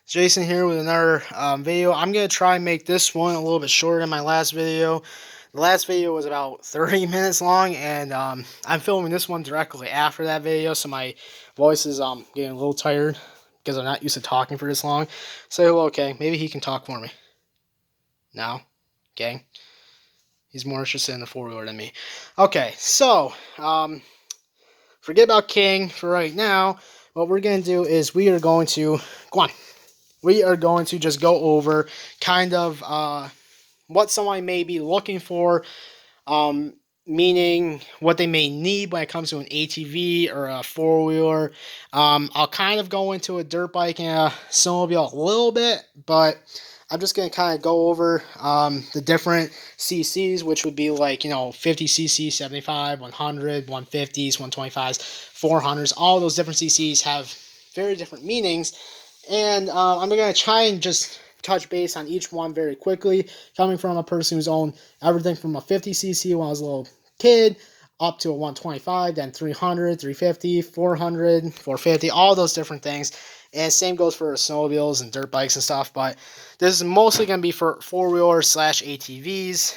Jason here with another video. I'm going to try and make this one a little bit shorter than my last video. The last video was about 30 minutes long, and I'm filming this one directly after that video, so my voice is getting a little tired because I'm not used to talking for this long. Say hello, okay? Maybe he can talk for me. No? Okay. He's more interested in the four-wheeler than me. Okay, so forget about King for right now. What we're going to do is we are going to... Go on. We are going to just go over kind of what someone may be looking for, meaning what they may need when it comes to an ATV or a four-wheeler. I'll kind of go into a dirt bike and a snowmobile a little bit, but I'm just going to kind of go over the different CCs, which would be like, 50cc, 75, 100, 150s, 125s, 400s. All those different CCs have very different meanings. And I'm going to try and just touch base on each one very quickly, coming from a person who's owned everything from a 50cc when I was a little kid up to a 125, then 300, 350, 400, 450, all those different things. And same goes for snowmobiles and dirt bikes and stuff, but this is mostly going to be for four-wheelers / ATVs.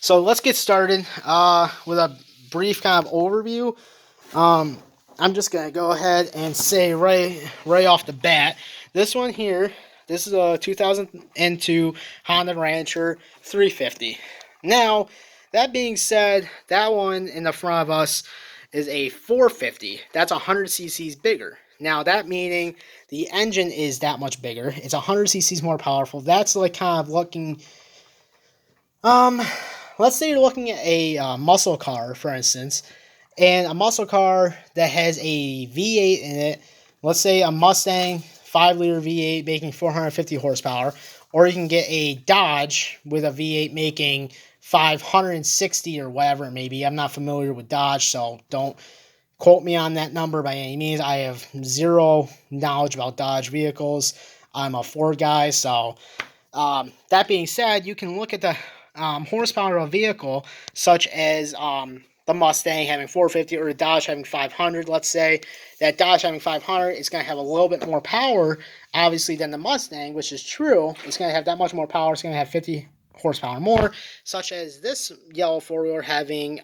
So let's get started with a brief kind of overview. I'm just going to go ahead and say right off the bat, this one here, this is a 2002 Honda Rancher 350. Now, that being said, that one in the front of us is a 450. That's 100 cc's bigger. Now, that meaning the engine is that much bigger. It's 100 cc's more powerful. That's like kind of looking... let's say you're looking at a muscle car, for instance, and a muscle car that has a V8 in it, let's say a Mustang 5-liter V8 making 450 horsepower, or you can get a Dodge with a V8 making 560 or whatever it may be. I'm not familiar with Dodge, so don't quote me on that number by any means. I have zero knowledge about Dodge vehicles. I'm a Ford guy, so that being said, you can look at the horsepower of a vehicle, such as the Mustang having 450 or the Dodge having 500, let's say. That Dodge having 500 is going to have a little bit more power, obviously, than the Mustang, which is true. It's going to have that much more power. It's going to have 50 horsepower more, such as this yellow four-wheeler having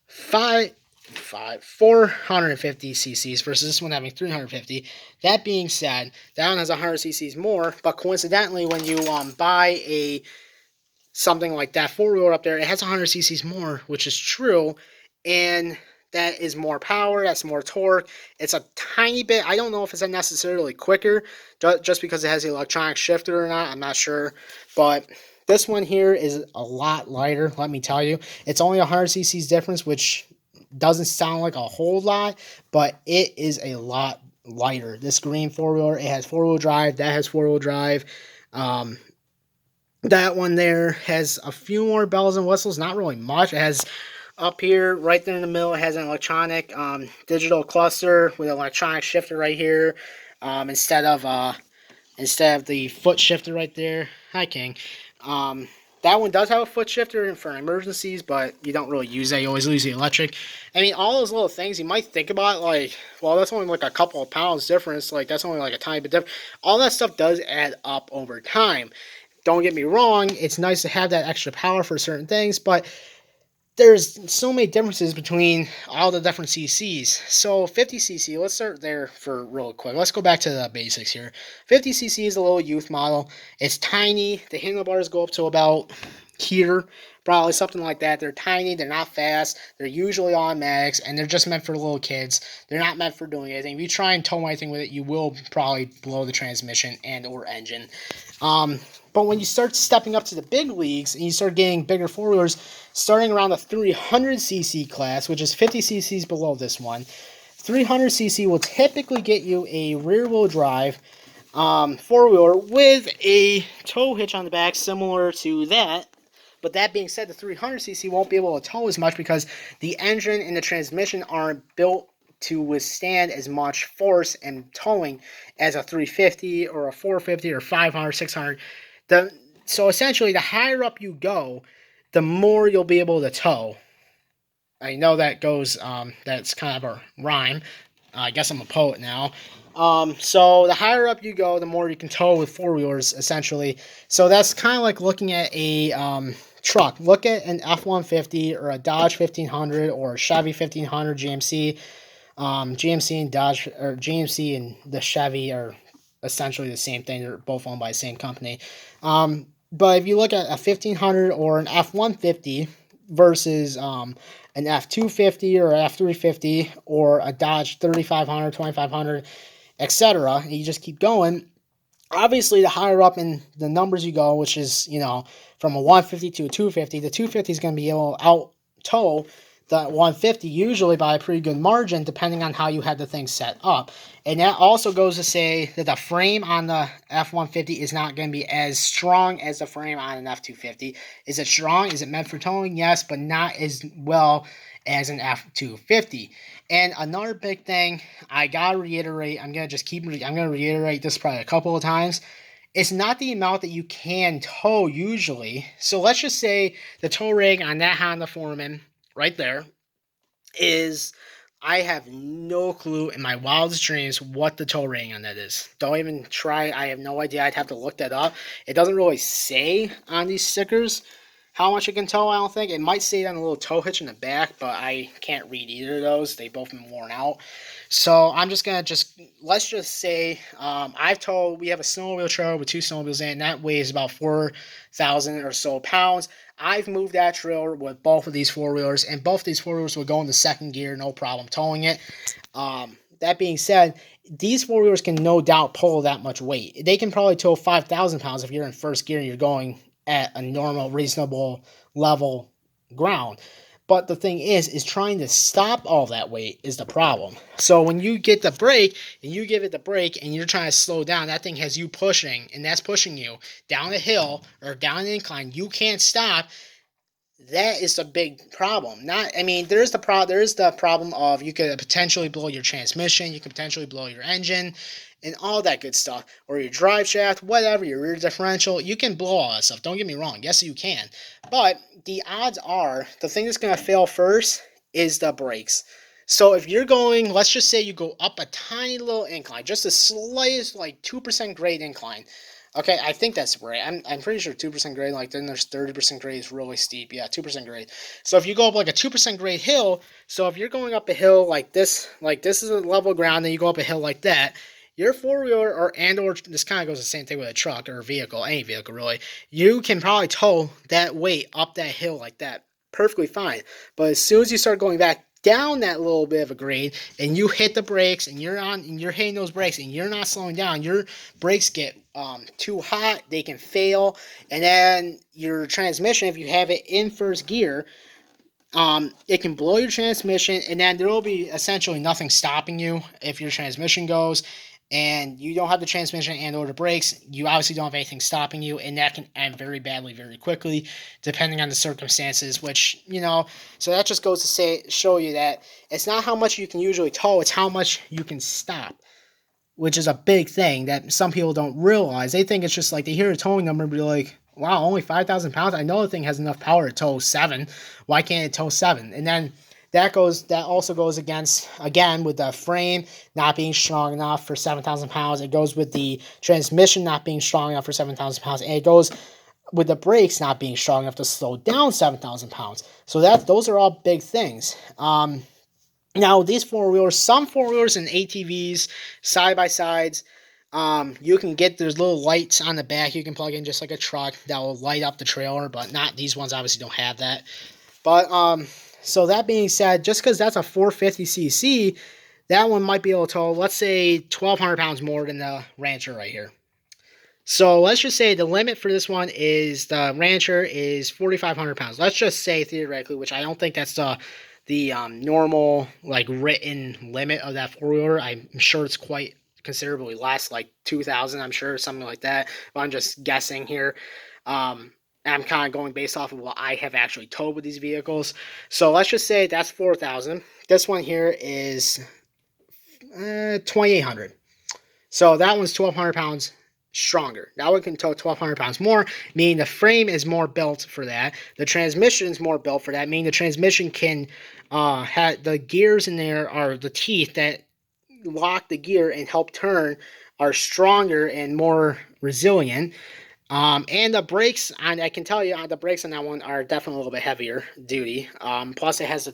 450 cc's versus this one having 350. That being said, that one has 100 cc's more, but coincidentally, when you buy something like that four-wheeler up there, it has 100 cc's more, which is true, and that is more power, that's more torque. It's a tiny bit, I don't know if it's necessarily quicker, just because it has the electronic shifter or not, I'm not sure, but this one here is a lot lighter, let me tell you. It's only 100 cc's difference, which doesn't sound like a whole lot, but it is a lot lighter. This green four-wheeler, it has four-wheel drive, that has four-wheel drive, that one there has a few more bells and whistles, not really much. It has up here, right there in the middle, it has an electronic digital cluster with an electronic shifter right here, instead of the foot shifter right there. Hi, King. That one does have a foot shifter for emergencies, but you don't really use that. You always use the electric. I mean, all those little things, you might think about, like, well, that's only like a couple of pounds difference. Like, that's only like a tiny bit different. All that stuff does add up over time. Don't get me wrong, it's nice to have that extra power for certain things, but there's so many differences between all the different CCs. So 50cc, let's start there for real quick. Let's go back to the basics here. 50cc is a little youth model. It's tiny. The handlebars go up to about here, probably something like that. They're tiny. They're not fast. They're usually automatics, and they're just meant for little kids. They're not meant for doing anything. If you try and tow anything with it, you will probably blow the transmission and or engine. But when you start stepping up to the big leagues and you start getting bigger four-wheelers, starting around the 300cc class, which is 50 cc's below this one, 300cc will typically get you a rear-wheel drive four-wheeler with a tow hitch on the back similar to that. But that being said, the 300cc won't be able to tow as much because the engine and the transmission aren't built to withstand as much force and towing as a 350 or a 450 or 500, 600. So essentially, the higher up you go, the more you'll be able to tow. I know that goes, that's kind of a rhyme, I guess I'm a poet now. So the higher up you go, the more you can tow with four-wheelers, essentially. So that's kind of like looking at a truck. Look at an F-150 or a Dodge 1500 or a Chevy 1500 GMC. GMC and Dodge, or GMC and the Chevy are essentially the same thing. They're both owned by the same company. But if you look at a 1500 or an F-150 versus an F-250 or F-350 or a Dodge 3500, 2500, etc., and you just keep going, obviously the higher up in the numbers you go, which is, from a 150 to a 250, the 250 is going to be able to out tow the 150 usually by a pretty good margin, depending on how you had the thing set up. And that also goes to say that the frame on the F-150 is not going to be as strong as the frame on an F-250. Is it strong? Is it meant for towing? Yes, but not as well as an F-250. And another big thing I gotta reiterate, I'm gonna reiterate this probably a couple of times. It's not the amount that you can tow usually. So let's just say the tow rig on that Honda Foreman right there is, I have no clue in my wildest dreams what the tow rating on that is. Don't even try. I have no idea. I'd have to look that up. It doesn't really say on these stickers how much it can tow, I don't think. It might say it on a little tow hitch in the back, but I can't read either of those. They've both been worn out. So I'm just going to let's just say we have a snowmobile trailer with two snowmobiles in it, and that weighs about 4,000 or so pounds. I've moved that trailer with both of these four-wheelers, and both of these four-wheelers will go into second gear, no problem towing it. That being said, these four-wheelers can no doubt pull that much weight. They can probably tow 5,000 pounds if you're in first gear and you're going at a normal, reasonable level ground. But the thing is trying to stop all that weight is the problem. So when you get the brake and you give it the brake and you're trying to slow down, that thing has you pushing, and that's pushing you down a hill or down an incline. You can't stop. That is the big problem. There's the problem of you could potentially blow your transmission, you could potentially blow your engine, and all that good stuff, or your drive shaft, whatever, your rear differential. You can blow all that stuff. Don't get me wrong. Yes, you can. But the odds are the thing that's going to fail first is the brakes. So if you're going, let's just say you go up a tiny little incline, just the slightest, like 2% grade incline. Okay, I think that's right. I'm pretty sure 2% grade, like then there's 30% grade is really steep. Yeah, 2% grade. So if you go up like a 2% grade hill, so if you're going up a hill like this is a level ground, then you go up a hill like that, your four-wheeler or this kind of goes the same thing with a truck or a vehicle, any vehicle really, you can probably tow that weight up that hill like that perfectly fine. But as soon as you start going back down that little bit of a grade and you hit the brakes and you're hitting those brakes and you're not slowing down, your brakes get too hot, they can fail, and then your transmission, if you have it in first gear, it can blow your transmission, and then there will be essentially nothing stopping you if your transmission goes and you don't have the transmission and or the brakes. You obviously don't have anything stopping you, and that can end very badly very quickly depending on the circumstances, which, so that just goes to show you that it's not how much you can usually tow, it's how much you can stop, which is a big thing that some people don't realize. They think it's just like they hear a towing number and be like, wow, only 5,000 pounds? I know the thing has enough power to tow 7. Why can't it tow 7? And then that also goes against, again, with the frame not being strong enough for 7,000 pounds. It goes with the transmission not being strong enough for 7,000 pounds. And it goes with the brakes not being strong enough to slow down 7,000 pounds. So those are all big things. Now, these four-wheelers, some four-wheelers and ATVs, side-by-sides, you can get, there's little lights on the back you can plug in just like a truck that will light up the trailer, but not these ones obviously don't have that. But, so that being said, just because that's a 450cc, that one might be able to tow, let's say, 1,200 pounds more than the Rancher right here. So let's just say the limit for this one is, the Rancher is 4,500 pounds. Let's just say theoretically, which I don't think that's the normal, like, written limit of that four-wheeler. I'm sure it's quite considerably less, like 2,000, I'm sure, something like that. But I'm just guessing here. I'm kind of going based off of what I have actually towed with these vehicles. So let's just say that's 4,000. This one here is 2,800. So that one's 1,200 pounds stronger. That one can tow 1,200 pounds more, meaning the frame is more built for that. The transmission is more built for that, meaning the transmission can have the gears in there are the teeth that lock the gear and help turn are stronger and more resilient. And the brakes, I can tell you, the brakes on that one are definitely a little bit heavier duty. Plus, it has the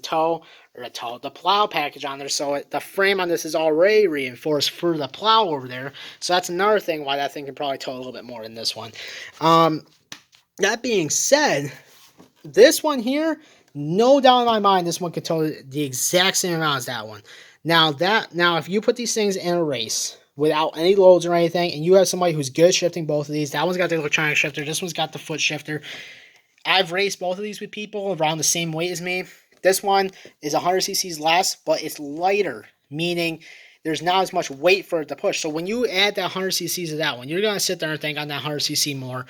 plow package on there, so the frame on this is already reinforced for the plow over there. So that's another thing why that thing can probably tow a little bit more than this one. That being said, this one here, no doubt in my mind, this one could tow the exact same amount as that one. Now, if you put these things in a race without any loads or anything, and you have somebody who's good shifting both of these, that one's got the electronic shifter, this one's got the foot shifter. I've raced both of these with people around the same weight as me. This one is 100 cc's less, but it's lighter, meaning there's not as much weight for it to push. So when you add that 100 cc's to that one, you're going to sit there and think on that 100 cc more.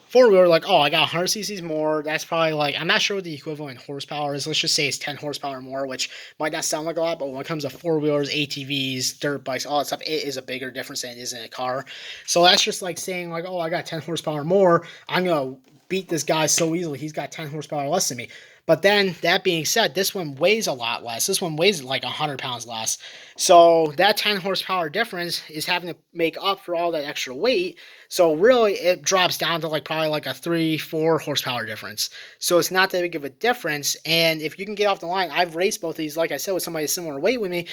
Four-wheeler, like, oh, I got 100 cc's more. That's probably like, I'm not sure what the equivalent horsepower is. Let's just say it's 10 horsepower more, which might not sound like a lot, but when it comes to four-wheelers, ATVs, dirt bikes, all that stuff, it is a bigger difference than it is in a car. So that's just like saying, like, oh, I got 10 horsepower more. I'm going to beat this guy so easily. He's got 10 horsepower less than me. But then, that being said, this one weighs a lot less. This one weighs like 100 pounds less. So that 10 horsepower difference is having to make up for all that extra weight. So really, it drops down to like probably like a 3-4 horsepower difference. So it's not that big of a difference. And if you can get off the line, I've raced both of these, like I said, with somebody similar weight with me.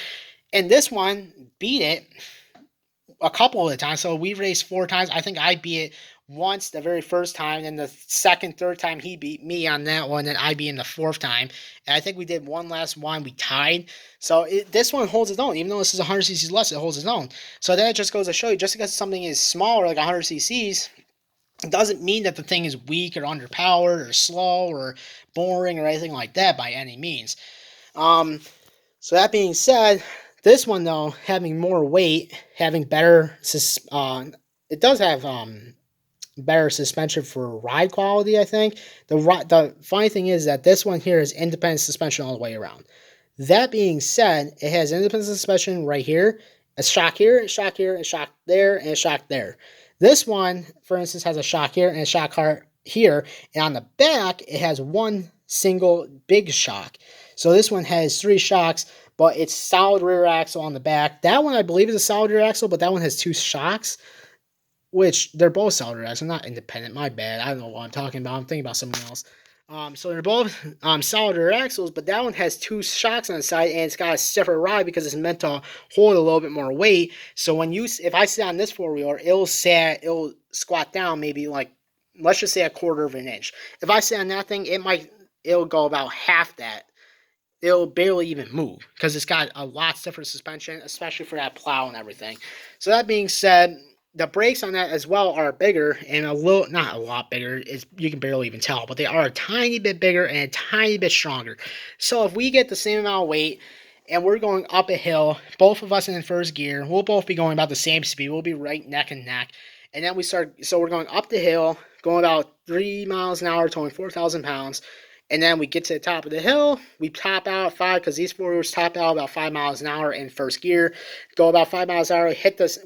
And this one beat it a couple of the times. So we raced 4 times. I think I beat it once the very first time, and the second, third time he beat me on that one, and I beat him the 4th time. And I think we did one last one, we tied. So this one holds its own. Even though this is 100 cc's less, it holds its own. So that just goes to show you, just because something is smaller, like 100 cc's, it doesn't mean that the thing is weak or underpowered or slow or boring or anything like that by any means. So that being said, this one though, having more weight, having better, it does have better suspension for ride quality, I think. The funny thing is that this one here is independent suspension all the way around. That being said, it has independent suspension right here, a shock here, a shock here, a shock there, and a shock there. This one, for instance, has a shock here and a shock here, and on the back, it has one single big shock. So this one has 3 shocks, but it's solid rear axle on the back. That one, I believe, is a solid rear axle, but that one has 2 shocks, which they're both solid rear axle, not independent. My bad. I don't know what I'm talking about. I'm thinking about something else. So they're both solid rear axles, but that one has 2 shocks on the side, and it's got a stiffer ride because it's meant to hold a little bit more weight. So if I sit on this four-wheeler, it'll squat down maybe like, let's just say a 1/4 of an inch. If I sit on that thing, it'll go about half that. It'll barely even move because it's got a lot stiffer suspension, especially for that plow and everything. So that being said, the brakes on that as well are bigger and not a lot bigger, you can barely even tell, but they are a tiny bit bigger and a tiny bit stronger. So if we get the same amount of weight and we're going up a hill, both of us in first gear, we'll both be going about the same speed. We'll be right neck and neck. And then we're going up the hill, going about 3 miles an hour, towing 4,000 pounds. And then we get to the top of the hill, we top out at 5, because these four-wheelers top out about 5 miles an hour in first gear. Go about 5 miles an hour,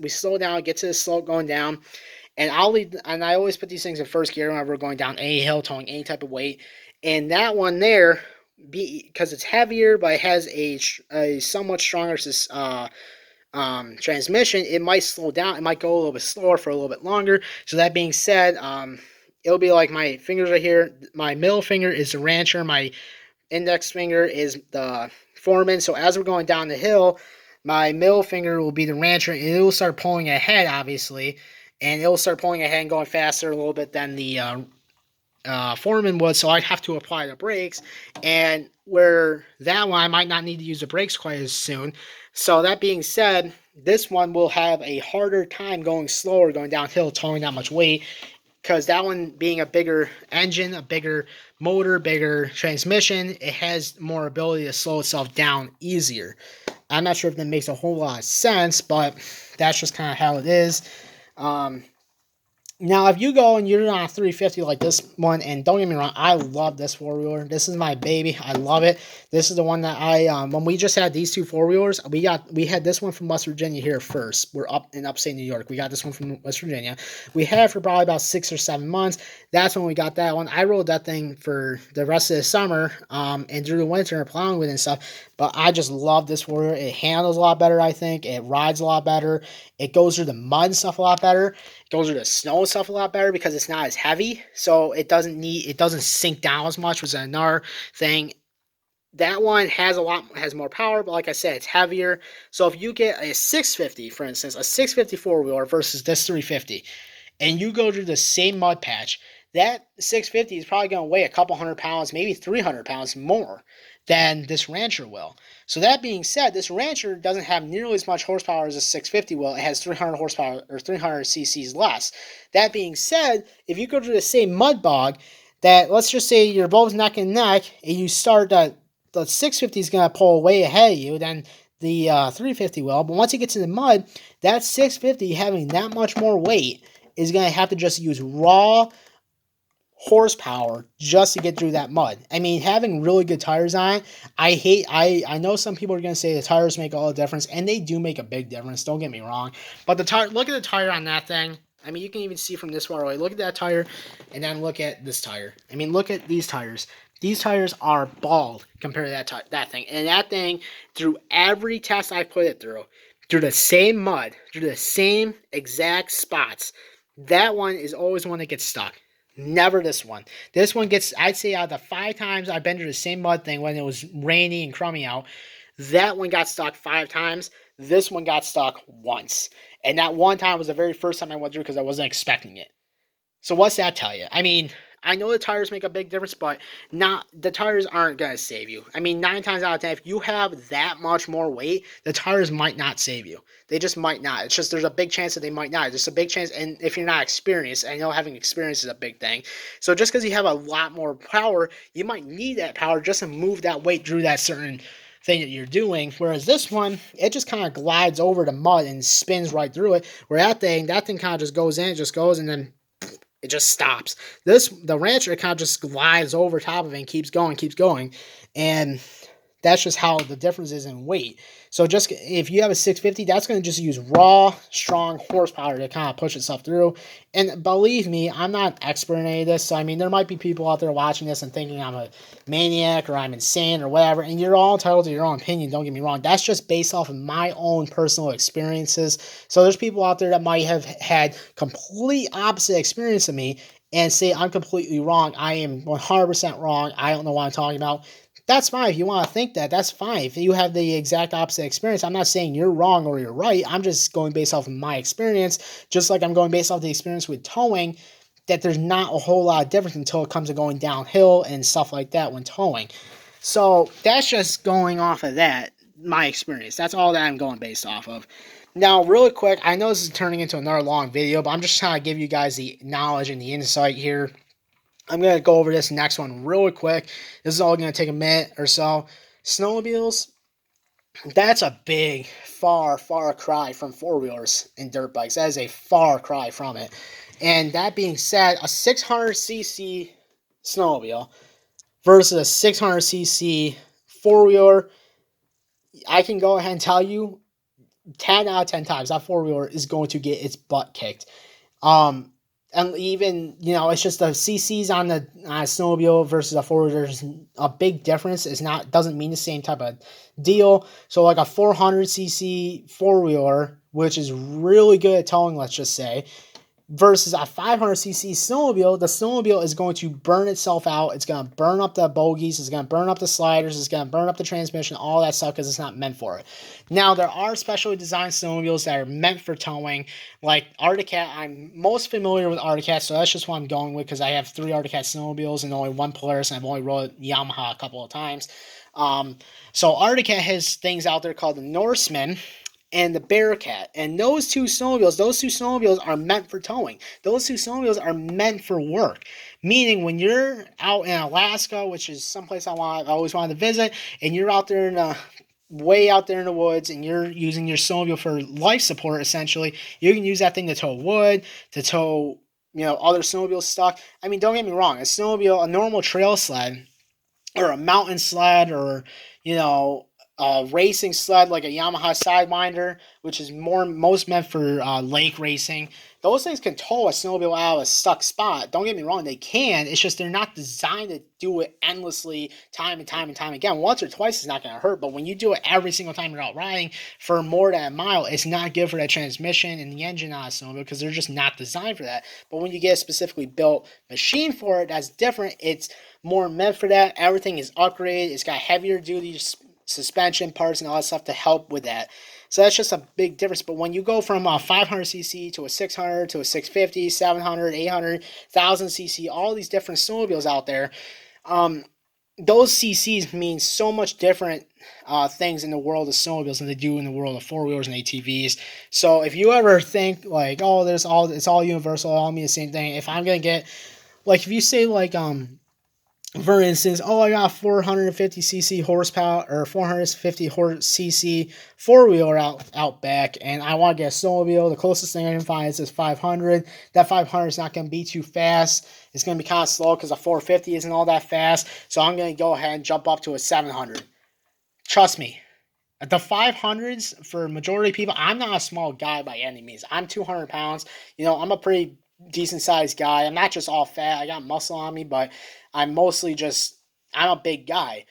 we slow down, get to the slope going down. And I always put these things in first gear whenever we're going down any hill, towing any type of weight. And that one there, because it's heavier, but it has a somewhat stronger transmission, it might slow down. It might go a little bit slower for a little bit longer. So that being said, it'll be like my fingers right here. My middle finger is the rancher. My index finger is the foreman. So as we're going down the hill, my middle finger will be the rancher, and it will start pulling ahead, obviously. And it will start pulling ahead and going faster a little bit than the foreman would. So I'd have to apply the brakes. And where that one, I might not need to use the brakes quite as soon. So that being said, this one will have a harder time going slower, going downhill, towing that much weight. Because that one being a bigger engine, a bigger motor, bigger transmission, it has more ability to slow itself down easier. I'm not sure if that makes a whole lot of sense, but that's just kind of how it is. Now, if you go and you're on a 350 like this one, and don't get me wrong, I love this four-wheeler. This is my baby. I love it. This is the one that when we just had these 2 four-wheelers, we had this one from West Virginia here first. We're up in upstate New York. We got this one from West Virginia. We had it for probably about 6 or 7 months. That's when we got that one. I rode that thing for the rest of the summer and through the winter and plowing with it and stuff. But I just love this Warrior. It handles a lot better, I think. It rides a lot better. It goes through the mud and stuff a lot better. It goes through the snow and stuff a lot better because it's not as heavy. So it doesn't sink down as much, which is another thing. That one has more power, but like I said, it's heavier. So if you get a 650, for instance, a 650 four-wheeler versus this 350, and you go to the same mud patch, that 650 is probably going to weigh a couple hundred pounds, maybe 300 pounds more than this Rancher will. So that being said, this Rancher doesn't have nearly as much horsepower as a 650 will. It has 300 horsepower or 300 cc's less. That being said, if you go to the same mud bog, that let's just say you're both neck and neck, and you start the 650 is going to pull way ahead of you than the 350 will. But once you get to the mud, that 650 having that much more weight is going to have to just use raw horsepower just to get through that mud. I mean, having really good tires on it, I know some people are going to say the tires make all the difference, and they do make a big difference, don't get me wrong. But the tire, look at the tire on that thing. I mean, you can even see from this far away. Look at that tire, and then look at this tire. I mean, look at these tires. These tires are bald compared to that thing. And that thing, through every test I put it through the same mud, through the same exact spots, that one is always one that gets stuck. Never this one. This one gets, I'd say out of the 5 times I've been through the same mud thing when it was rainy and crummy out, that one got stuck 5 times. This one got stuck once. And that one time was the very first time I went through because I wasn't expecting it. So what's that tell you? I mean, I know the tires make a big difference, but the tires aren't going to save you. I mean, 9 times out of 10, if you have that much more weight, the tires might not save you. They just might not. It's just there's a big chance that they might not. There's a big chance, and if you're not experienced, I know having experience is a big thing. So just because you have a lot more power, you might need that power just to move that weight through that certain thing that you're doing. Whereas this one, it just kind of glides over the mud and spins right through it. Where that thing kind of just goes in, it just goes, and then it just stops. The Rancher kind of just glides over top of it and keeps going. And that's just how the difference is in weight. So just if you have a 650, that's going to just use raw, strong horsepower to kind of push itself through. And believe me, I'm not an expert in any of this. So, I mean, there might be people out there watching this and thinking I'm a maniac or I'm insane or whatever. And you're all entitled to your own opinion. Don't get me wrong. That's just based off of my own personal experiences. So there's people out there that might have had complete opposite experience of me and say I'm completely wrong. I am 100% wrong. I don't know what I'm talking about. That's fine. If you want to think that, that's fine. If you have the exact opposite experience, I'm not saying you're wrong or you're right. I'm just going based off of my experience, just like I'm going based off the experience with towing, that there's not a whole lot of difference until it comes to going downhill and stuff like that when towing. So that's just going off of that, my experience. That's all that I'm going based off of. Now, really quick, I know this is turning into another long video, but I'm just trying to give you guys the knowledge and the insight here. I'm going to go over this next one really quick. This is all going to take a minute or so. Snowmobiles, that's a big, far, far cry from four-wheelers and dirt bikes. That is a far cry from it. And that being said, a 600cc snowmobile versus a 600cc four-wheeler, I can go ahead and tell you 10 out of 10 times that four-wheeler is going to get its butt kicked. And even, it's just the CCs on the snowmobile versus a four-wheeler. There's a big difference. Doesn't mean the same type of deal. So like a 400cc four-wheeler, which is really good at towing, let's just say, versus a 500cc snowmobile, the snowmobile is going to burn itself out. It's going to burn up the bogies. It's going to burn up the sliders. It's going to burn up the transmission, all that stuff, because it's not meant for it. Now, there are specially designed snowmobiles that are meant for towing, like Arctic Cat. I'm most familiar with Arctic Cat, so that's just what I'm going with, because I have 3 Arctic Cat snowmobiles and only 1 Polaris, and I've only rode Yamaha a couple of times. So Arctic Cat has things out there called the Norseman and the Bearcat. And those two snowmobiles are meant for towing. Those two snowmobiles are meant for work. Meaning when you're out in Alaska, which is someplace I always wanted to visit, and you're out there way out there in the woods, and you're using your snowmobile for life support, essentially, you can use that thing to tow wood, to tow, other snowmobile stuff. I mean, don't get me wrong, a normal trail sled, or a mountain sled, or, racing sled like a Yamaha Sidewinder, which is most meant for lake racing. Those things can tow a snowmobile out of a stuck spot. Don't get me wrong, they can. It's just they're not designed to do it endlessly, time and time and time again. Once or twice is not going to hurt, but when you do it every single time you're out riding for more than a mile, it's not good for that transmission and the engine on a snowmobile because they're just not designed for that. But when you get a specifically built machine for it, that's different. It's more meant for that. Everything is upgraded. It's got heavier duty suspension parts and all that stuff to help with that. So that's just a big difference. But when you go from a 500cc to a 600 to a 650, 700, 800, 1000cc, all these different snowmobiles out there, those CCs mean so much different things in the world of snowmobiles than they do in the world of four-wheelers and ATVs. So if you ever think like, oh, it's all universal, it all means the same thing. If I'm gonna get, like, if you say like for instance, oh, I got 450cc horsepower or 450cc four-wheeler out back, and I want to get a snowmobile. The closest thing I can find is this 500. That 500 is not going to be too fast. It's going to be kind of slow because a 450 isn't all that fast. So I'm going to go ahead and jump up to a 700. Trust me, the 500s for majority of people, I'm not a small guy by any means. I'm 200 pounds. You know, I'm a pretty decent sized guy. I'm not just all fat. I got muscle on me, but I'm a big guy.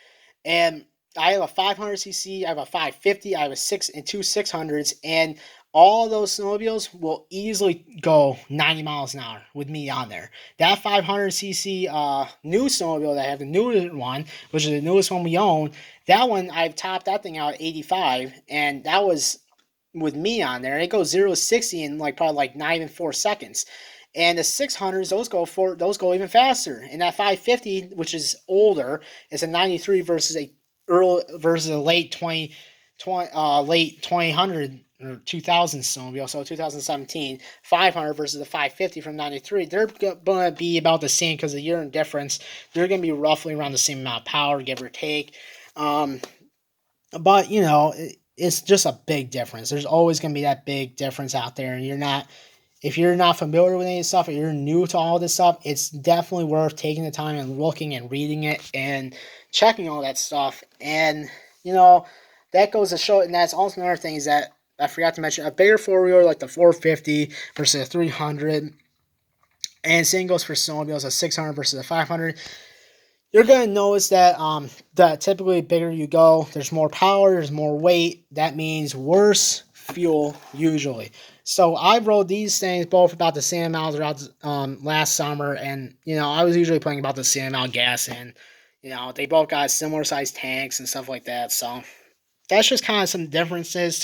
And I have a 500cc, I have a 550, I have a 600s, and all those snowmobiles will easily go 90 miles an hour with me on there. That 500cc new snowmobile that I have, the newest one, which is the newest one we own, that one, I've topped that thing out at 85, and that was with me on there. It goes 0 to 60 in probably 9 and 4 seconds. And the 600s, those go even faster. And that 550, which is older, is a 93 versus a late 2000 or 2000 snowmobile. So 2017 500 versus the 550 from 93. They're going to be about the same because of the year in difference. They're going to be roughly around the same amount of power, give or take. But, you know, it's just a big difference. There's always going to be that big difference out there. And if you're not familiar with any of this stuff, or you're new to all this stuff, it's definitely worth taking the time and looking and reading it and checking all that stuff. And, you know, that goes to show, and that's also another thing is that I forgot to mention, a bigger four-wheeler like the 450 versus a 300, and same goes for snowmobiles, a 600 versus a 500. You're going to notice that typically bigger you go, there's more power, there's more weight. That means worse fuel usually. So I rode these things both about the same amount throughout last summer, and you know I was usually putting about the same amount of gas in. You know, they both got similar sized tanks and stuff like that. So that's just kind of some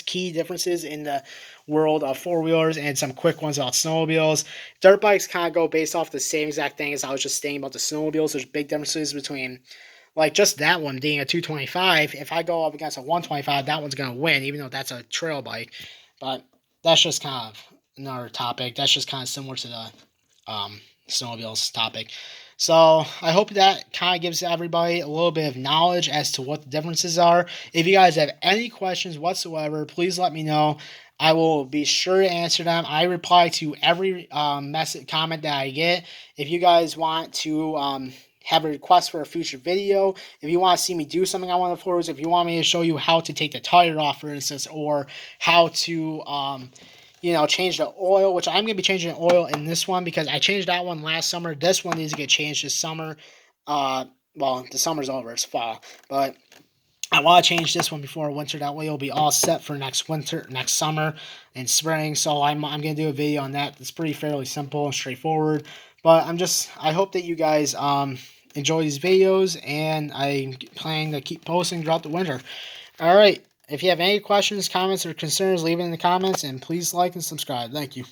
key differences in the world of four-wheelers, and some quick ones about snowmobiles. Dirt bikes kind of go based off the same exact thing as I was just saying about the snowmobiles. There's big differences between, like, just that one being a 225. If I go up against a 125, that one's going to win, even though that's a trail bike. But that's just kind of another topic. That's just kind of similar to the snowmobiles topic. So I hope that kind of gives everybody a little bit of knowledge as to what the differences are. If you guys have any questions whatsoever, please let me know. I will be sure to answer them. I reply to every comment that I get. If you guys want to have a request for a future video, if you want to see me do something on one of the floors, if you want me to show you how to take the tire off, for instance, or how to change the oil, which I'm going to be changing the oil in this one because I changed that one last summer. This one needs to get changed this summer. Well, the summer's over, it's fall, but I want to change this one before winter. That way it'll be all set for next summer and spring. So I'm going to do a video on that. It's pretty fairly simple and straightforward. But I hope that you guys enjoy these videos, and I plan to keep posting throughout the winter. All right. If you have any questions, comments, or concerns, leave it in the comments, and please like and subscribe. Thank you.